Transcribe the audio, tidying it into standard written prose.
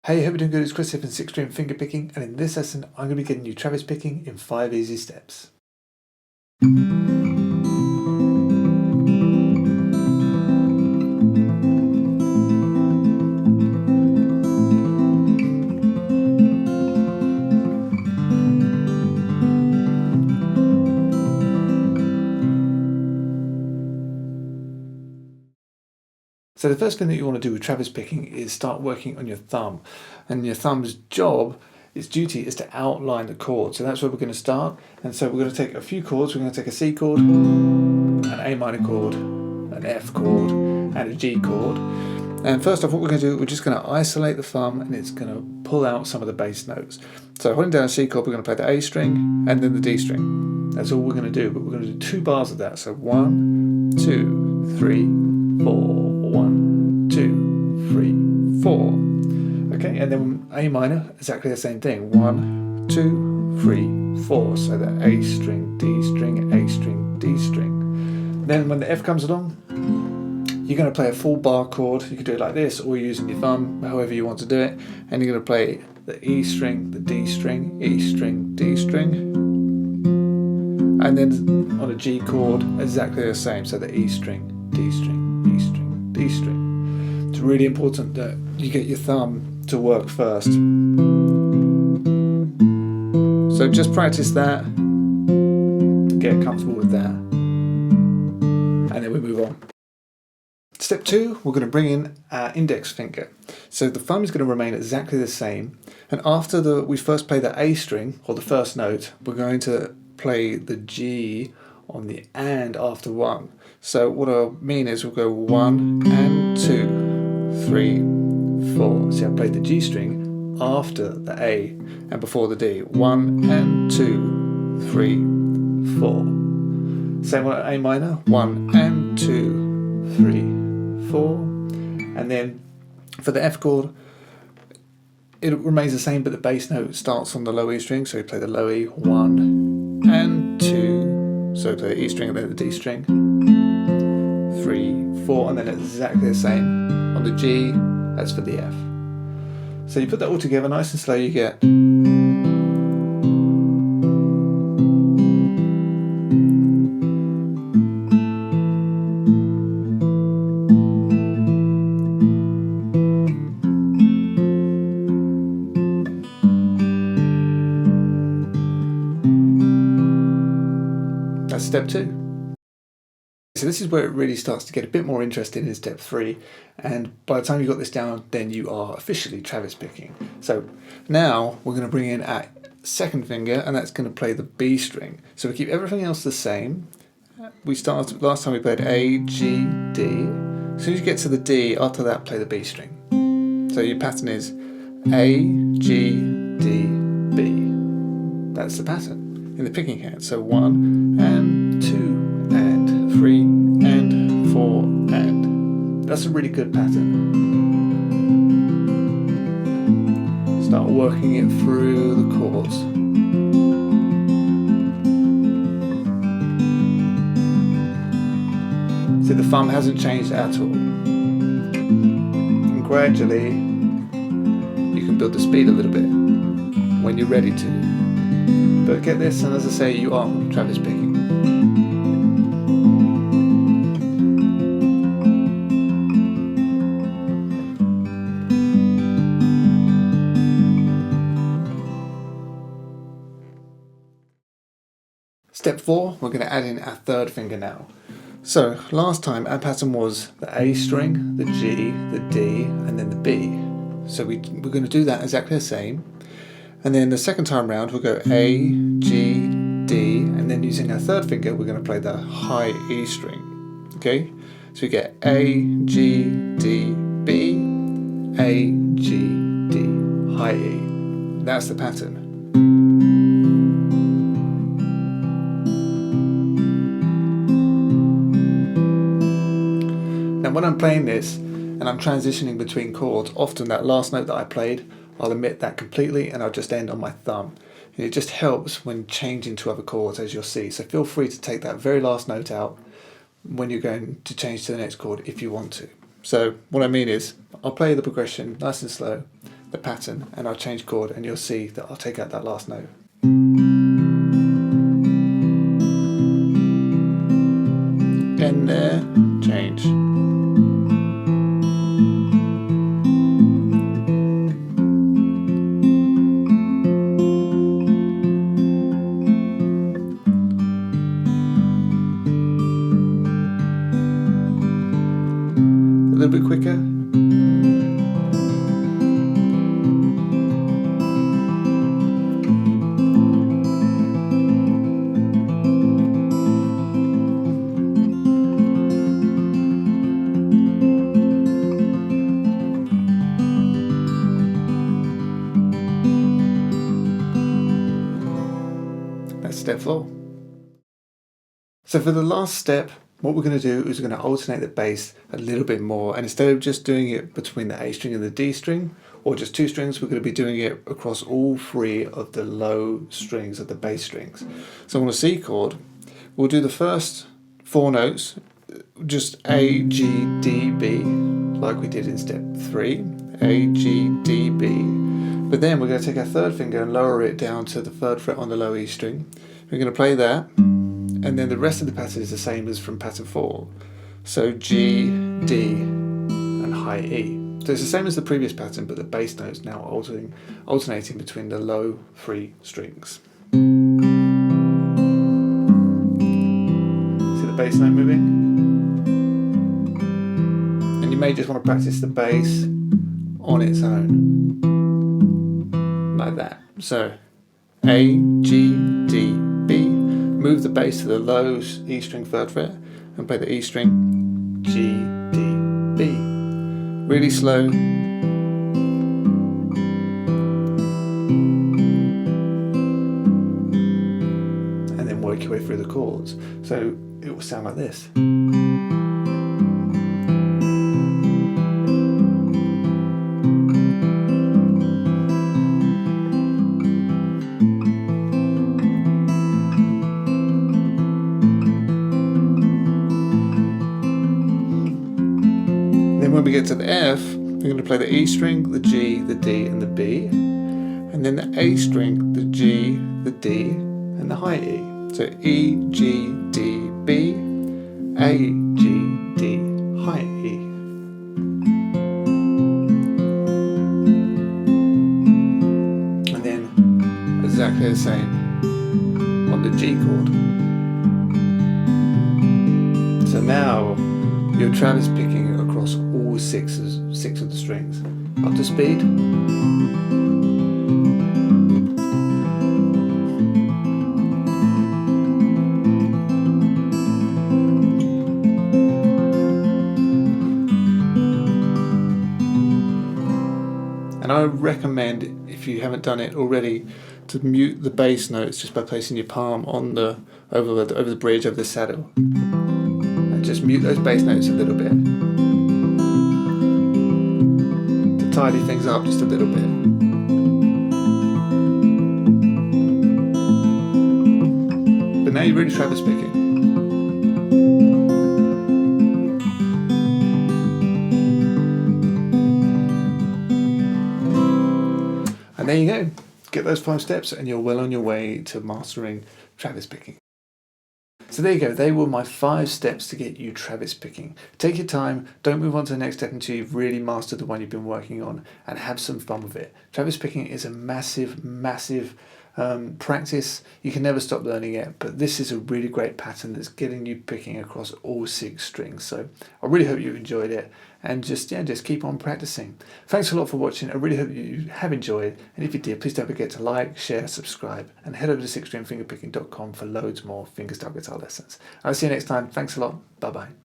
Hey, hope you're doing good. It's Chris here from 6 String Fingerpicking, and in this lesson I'm going to be getting you Travis picking in 5 easy steps. So the first thing that you want to do with Travis picking is start working on your thumb, and your thumb's job, its duty, is to outline the chord. So that's where we're going to start. And so we're going to take a few chords. We're going to take a C chord, an A minor chord, an F chord, and a G chord. And first off, what we're going to do, we're just going to isolate the thumb, and it's going to pull out some of the bass notes. So holding down a C chord, we're going to play the A string and then the D string. That's all we're going to do, but we're going to do 2 bars of that. So 1, 2, 3, 4. 1, 2, 3, 4. Okay, and then A minor, exactly the same thing. 1, 2, 3, 4. So the A string, D string, A string, D string. Then when the F comes along, you're going to play a full bar chord. You can do it like this, or using your thumb, however you want to do it. And you're going to play the E string, the D string, E string, D string. And then on a G chord, exactly the same. So the E string, D string, E string, D string. It's really important that you get your thumb to work first. So just practice that, get comfortable with that, and then we move on. Step 2, we're going to bring in our index finger. So the thumb is going to remain exactly the same, and after we first play the A string, or the first note, we're going to play the G on the and after 1. So what I mean is we'll go 1 and 2, 3, 4. See, I played the G string after the A and before the D. 1 and 2, 3, 4. Same with A minor. 1 and 2, 3, 4. And then for the F chord, it remains the same, but the bass note starts on the low E string. So you play the low E, 1 and 2. So play the E string and then the D string. 3, 4, and then exactly the same on the G as for the F. So you put that all together nice and slow, you get that's step 2. So this is where it really starts to get a bit more interesting in step 3, and by the time you've got this down, then you are officially Travis picking. So now we're going to bring in our second finger, and that's going to play the B string. So we keep everything else the same. We started last time we played A, G, D. As soon as you get to the D, after that play the B string. So your pattern is A, G, D, B. That's the pattern in the picking hand. So 1 and 2. And 3 and 4 and. That's a really good pattern. Start working it through the chords. See, the thumb hasn't changed at all. And gradually you can build the speed a little bit when you're ready to. But get this, and as I say, you are Travis picking. Step 4, we're going to add in our third finger now. So last time our pattern was the A string, the G, the D, and then the B. So we're going to do that exactly the same. And then the second time round we'll go A, G, D, and then using our third finger we're going to play the high E string. Okay? So we get A, G, D, B, A, G, D, high E. That's the pattern. Now when I'm playing this and I'm transitioning between chords, often that last note that I played, I'll omit that completely and I'll just end on my thumb. And it just helps when changing to other chords, as you'll see. So feel free to take that very last note out when you're going to change to the next chord if you want to. So what I mean is, I'll play the progression nice and slow, the pattern and I'll change chord, and you'll see that I'll take out that last note. End there, change. A little bit quicker. That's step 4. So for the last step, what we're going to do is we're going to alternate the bass a little bit more, and instead of just doing it between the A string and the D string, or just 2 strings, we're going to be doing it across all 3 of the low strings of the bass strings. So on a C chord, we'll do the first 4 notes, just A, G, D, B, like we did in step 3, A, G, D, B. But then we're going to take our 3rd finger and lower it down to the 3rd fret on the low E string. We're going to play that, and then the rest of the pattern is the same as from pattern 4. So G, D, and high E. So it's the same as the previous pattern, but the bass notes now alternating between the low 3 strings. See the bass note moving? And you may just want to practice the bass on its own, like that. So A, G, D, B. Move the bass to the low E string 3rd fret and play the E string, G, D, B. Really slow. And then work your way through the chords. So it will sound like this. When we get to the F, we're going to play the E string, the G, the D, and the B, and then the A string, the G, the D, and the high E. So E, G, D, B, A, G, D, high E. And then exactly the same on the G chord. So now you're Travis picking across all 6 of the strings. Up to speed. And I recommend, if you haven't done it already, to mute the bass notes just by placing your palm on over the bridge of the saddle. And just mute those bass notes a little bit. Tidy things up just a little bit. But now you're really Travis picking. And there you go. Get those 5 steps and you're well on your way to mastering Travis picking. So there you go, they were my 5 steps to get you Travis picking. Take your time, don't move on to the next step until you've really mastered the one you've been working on, and have some fun with it. Travis picking is a massive practice. You can never stop learning it, but this is a really great pattern that's getting you picking across all 6 strings. So I really hope you've enjoyed it, and just keep on practicing. Thanks a lot for watching. I really hope you have enjoyed, and if you did, please don't forget to like, share, subscribe, and head over to 6stringfingerpicking.com for loads more fingerstyle guitar lessons. I'll see you next time. Thanks a lot. Bye bye.